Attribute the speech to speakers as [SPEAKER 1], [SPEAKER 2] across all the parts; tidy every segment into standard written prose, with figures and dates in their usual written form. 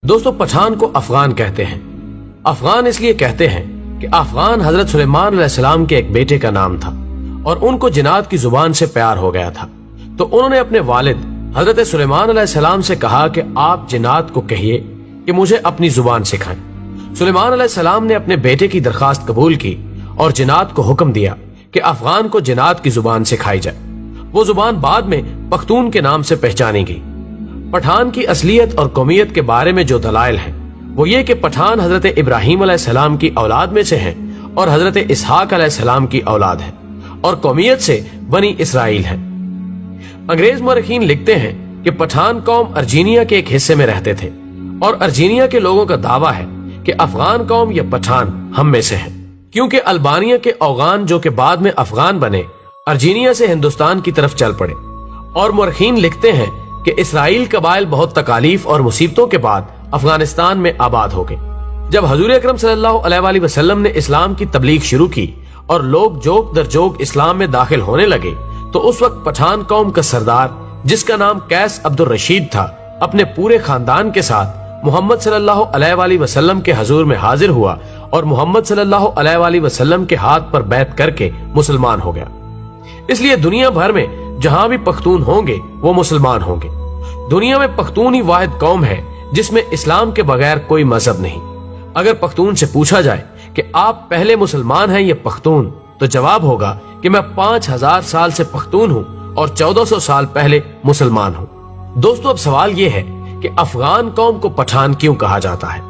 [SPEAKER 1] دوستو پٹھان کو افغان کہتے ہیں۔ افغان اس لیے کہتے ہیں کہ افغان حضرت سلیمان علیہ السلام کے ایک بیٹے کا نام تھا اور ان کو جنات کی زبان سے پیار ہو گیا تھا، تو انہوں نے اپنے والد حضرت سلیمان علیہ السلام سے کہا کہ آپ جنات کو کہیے کہ مجھے اپنی زبان سکھائیں۔ سلیمان علیہ السلام نے اپنے بیٹے کی درخواست قبول کی اور جنات کو حکم دیا کہ افغان کو جنات کی زبان سکھائی جائے۔ وہ زبان بعد میں پختون کے نام سے پہچانی گئی۔ پٹھان کی اصلیت اور قومیت کے بارے میں جو دلائل ہیں وہ یہ کہ پٹھان حضرت ابراہیم علیہ السلام کی اولاد میں سے ہیں اور حضرت اسحاق علیہ السلام کی اولاد ہیں اور قومیت سے بنی اسرائیل ہیں۔ انگریز مورخین لکھتے ہیں کہ پٹھان قوم ارجینیا کے ایک حصے میں رہتے تھے اور ارجینیا کے لوگوں کا دعویٰ ہے کہ افغان قوم یا پٹھان ہم میں سے ہیں، کیونکہ البانیہ کے اوغان جو کہ بعد میں افغان بنے ارجینیا سے ہندوستان کی طرف چل پڑے۔ اور مورخین لکھتے ہیں کہ اسرائیل قبائل بہت تکالیف اور مصیبتوں کے بعد افغانستان میں آباد ہو گئے۔ جب حضور اکرم صلی اللہ علیہ وآلہ وسلم نے اسلام کی تبلیغ شروع کی اور لوگ جوک در جوک اسلام میں داخل ہونے لگے تو اس وقت پٹھان قوم کا سردار جس کا نام قیس عبد الرشید تھا اپنے پورے خاندان کے ساتھ محمد صلی اللہ علیہ وآلہ وسلم کے حضور میں حاضر ہوا اور محمد صلی اللہ علیہ وآلہ وسلم کے ہاتھ پر بیعت کر کے مسلمان ہو گیا۔ اس لیے دنیا بھر میں جہاں بھی پختون ہوں گے وہ مسلمان ہوں گے۔ دنیا میں پختون ہی واحد قوم ہے جس میں اسلام کے بغیر کوئی مذہب نہیں۔ اگر پختون سے پوچھا جائے کہ آپ پہلے مسلمان ہیں یا پختون، تو جواب ہوگا کہ میں 5000 سال سے پختون ہوں اور 1400 سال پہلے مسلمان ہوں۔ دوستو اب سوال یہ ہے کہ افغان قوم کو پٹھان کیوں کہا جاتا ہے؟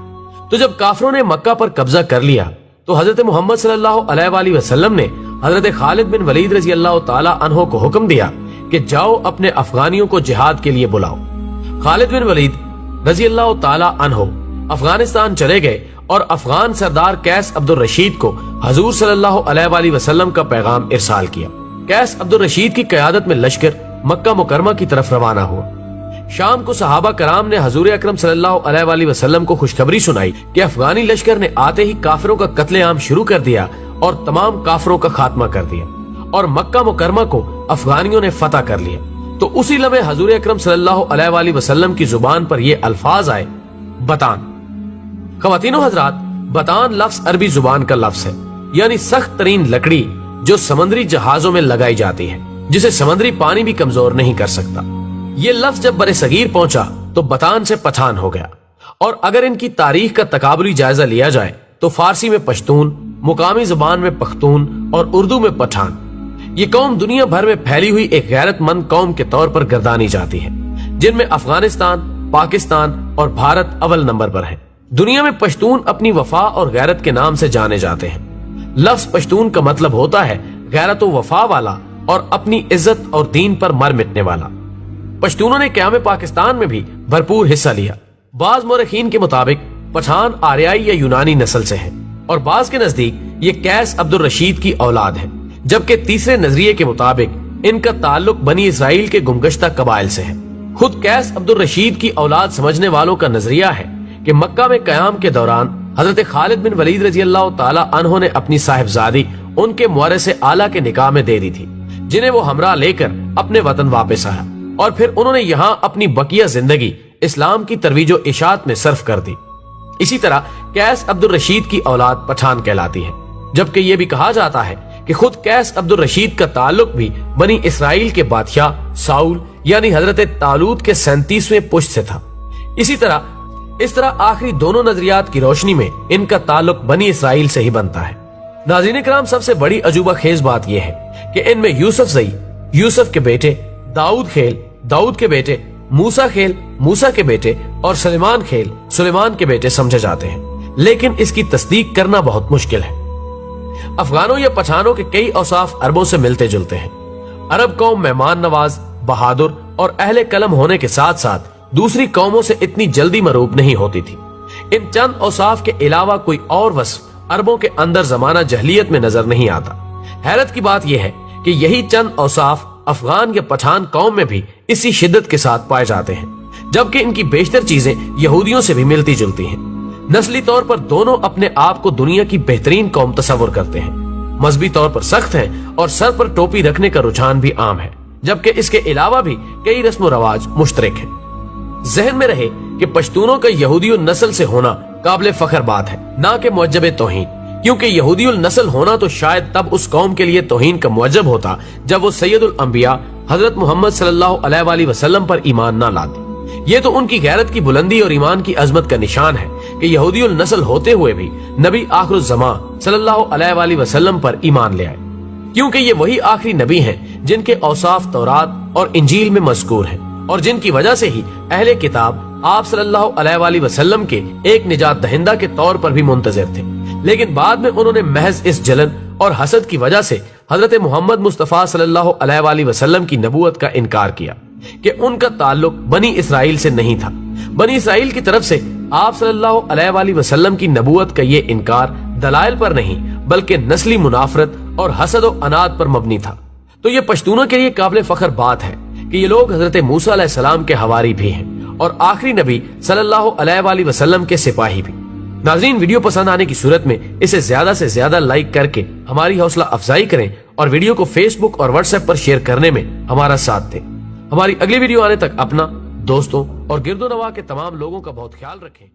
[SPEAKER 1] تو جب کافروں نے مکہ پر قبضہ کر لیا تو حضرت محمد صلی اللہ علیہ وآلہ وسلم نے حضرت خالد بن ولید رضی اللہ تعالی عنہ کو حکم دیا کہ جاؤ اپنے افغانیوں کو جہاد کے لیے بلاؤ۔ خالد بن ولید رضی اللہ تعالی عنہ افغانستان چلے گئے اور افغان سردار قیس عبد الرشید کو حضور صلی اللہ علیہ وآلہ وسلم کا پیغام ارسال کیا۔ قیس عبد الرشید کی قیادت میں لشکر مکہ مکرمہ کی طرف روانہ ہوا۔ شام کو صحابہ کرام نے حضور اکرم صلی اللہ علیہ وآلہ وسلم کو خوشخبری سنائی کہ افغانی لشکر نے آتے ہی کافروں کا قتل عام شروع کر دیا اور تمام کافروں کا خاتمہ کر دیا اور مکہ مکرمہ کو افغانیوں نے فتح کر لیا۔ تو اسی لمحے حضور اکرم صلی اللہ علیہ وآلہ وسلم کی زبان پر یہ الفاظ آئے، بتان۔ خواتین و حضرات، بتان لفظ عربی زبان کا لفظ ہے، یعنی سخت ترین لکڑی جو سمندری جہازوں میں لگائی جاتی ہے، جسے سمندری پانی بھی کمزور نہیں کر سکتا۔ یہ لفظ جب برِ صغیر پہنچا تو بتان سے پٹھان ہو گیا، اور اگر ان کی تاریخ کا تقابلی جائزہ لیا جائے تو فارسی میں پشتون، مقامی زبان میں پختون اور اردو میں پٹھان۔ یہ قوم دنیا بھر میں پھیلی ہوئی ایک غیرت مند قوم کے طور پر گردانی جاتی ہے، جن میں افغانستان، پاکستان اور بھارت اول نمبر پر ہے۔ دنیا میں پشتون اپنی وفا اور غیرت کے نام سے جانے جاتے ہیں۔ لفظ پشتون کا مطلب ہوتا ہے غیرت و وفا والا اور اپنی عزت اور دین پر مر مٹنے والا۔ پشتونوں نے قیام پاکستان میں بھی بھرپور حصہ لیا۔ بعض مورخین کے مطابق پٹھان آریائی یا یونانی نسل سے ہیں اور بعض کے نزدیک یہ قیس عبد الرشید کی اولاد ہے، جبکہ تیسرے نظریے کے مطابق ان کا تعلق بنی اسرائیل کے گمگشتہ قبائل سے ہے۔ خود قیس عبد الرشید کی اولاد سمجھنے والوں کا نظریہ ہے کہ مکہ میں قیام کے دوران حضرت خالد بن ولید رضی اللہ تعالی عنہ نے اپنی صاحبزادی ان کے مورث اعلیٰ کے نکاح میں دے دی تھی، جنہیں وہ ہمراہ لے کر اپنے وطن واپس آیا اور پھر انہوں نے یہاں اپنی بقیہ زندگی اسلام کی ترویج و اشاعت میں صرف کر دی۔ اسی طرح قیس عبد الرشید کی اولاد پٹھان کہلاتی ہے، جبکہ یہ بھی کہا جاتا ہے کہ خود قیس عبد الرشید کا تعلق بھی بنی اسرائیل کے بادشاہ ساؤل یعنی حضرت طالوت کے 37ویں پشت سے تھا۔ اس طرح آخری دونوں نظریات کی روشنی میں ان کا تعلق بنی اسرائیل سے ہی بنتا ہے۔ ناظرین کرام، سب سے بڑی عجوبہ خیز بات یہ ہے کہ ان میں یوسف زئی، یوسف کے بیٹے، داؤد خیل، داؤد کے بیٹے، موسیٰ خیل، موسیٰ کے بیٹے اور سلیمان خیل، سلیمان کے بیٹے سمجھے جاتے ہیں، لیکن اس کی تصدیق کرنا بہت مشکل ہے۔ افغانوں یا پٹھانوں کے کئی اوصاف عربوں سے ملتے جلتے ہیں۔ عرب قوم مہمان نواز، بہادر اور اہل قلم ہونے کے ساتھ ساتھ دوسری قوموں سے اتنی جلدی مروب نہیں ہوتی تھی۔ ان چند اوصاف کے علاوہ کوئی اور وصف عربوں کے اندر زمانہ جہلیت میں نظر نہیں آتا۔ حیرت کی بات یہ ہے کہ یہی چند اوصاف افغان یا پٹھان قوم میں بھی اسی شدت کے ساتھ پائے جاتے ہیں، جبکہ ان کی بیشتر چیزیں یہودیوں سے بھی ملتی جلتی ہیں۔ نسلی طور پر دونوں اپنے آپ کو دنیا کی بہترین قوم تصور کرتے ہیں، مذہبی طور پر سخت ہیں اور سر پر ٹوپی رکھنے کا رجحان بھی عام ہے، جبکہ اس کے علاوہ بھی کئی رسم و رواج مشترک ہیں۔ ذہن میں رہے کہ کہ پشتونوں کا یہودی النسل سے ہونا قابل فخر بات ہے، نہ کہ معجب توہین، کیونکہ یہودی النسل ہونا تو شاید تب اس قوم کے لیے توہین کا معجب ہوتا جب وہ سید الانبیاء حضرت محمد صلی اللہ علیہ وآلہ وسلم پر ایمان نہ لاتے۔ یہ تو ان کی غیرت کی بلندی اور ایمان کی عظمت کا نشان ہے کہ یہودی النسل ہوتے ہوئے بھی نبی آخر الزمان صلی اللہ علیہ وآلہ وسلم پر ایمان لے آئے، کیونکہ یہ وہی آخری نبی ہیں جن کے اوصاف تورات اور انجیل میں مذکور ہیں، اور جن کی وجہ سے ہی اہل کتاب آپ صلی اللہ علیہ وآلہ وسلم کے ایک نجات دہندہ کے طور پر بھی منتظر تھے۔ لیکن بعد میں انہوں نے محض اس جلن اور حسد کی وجہ سے حضرت محمد مصطفیٰ صلی اللہ علیہ وآلہ وسلم کی نبوت کا انکار کیا کہ ان کا تعلق بنی اسرائیل سے نہیں تھا۔ بنی اسرائیل کی طرف سے آپ صلی اللہ علیہ وآلہ وسلم کی نبوت کا یہ انکار دلائل پر نہیں بلکہ نسلی منافرت اور حسد و عناد پر مبنی تھا۔ تو یہ پشتونوں کے لیے قابل فخر بات ہے کہ یہ لوگ حضرت موسیٰ علیہ السلام کے حواری بھی ہیں اور آخری نبی صلی اللہ علیہ وآلہ وسلم کے سپاہی بھی۔ ناظرین، ویڈیو پسند آنے کی صورت میں اسے زیادہ سے زیادہ لائک کر کے ہماری حوصلہ افزائی کریں اور ویڈیو کو فیس بک اور واٹس ایپ پر شیئر کرنے میں ہمارا ساتھ دیں۔ ہماری اگلی ویڈیو آنے تک اپنا، دوستوں اور گرد و نواح کے تمام لوگوں کا بہت خیال رکھیں۔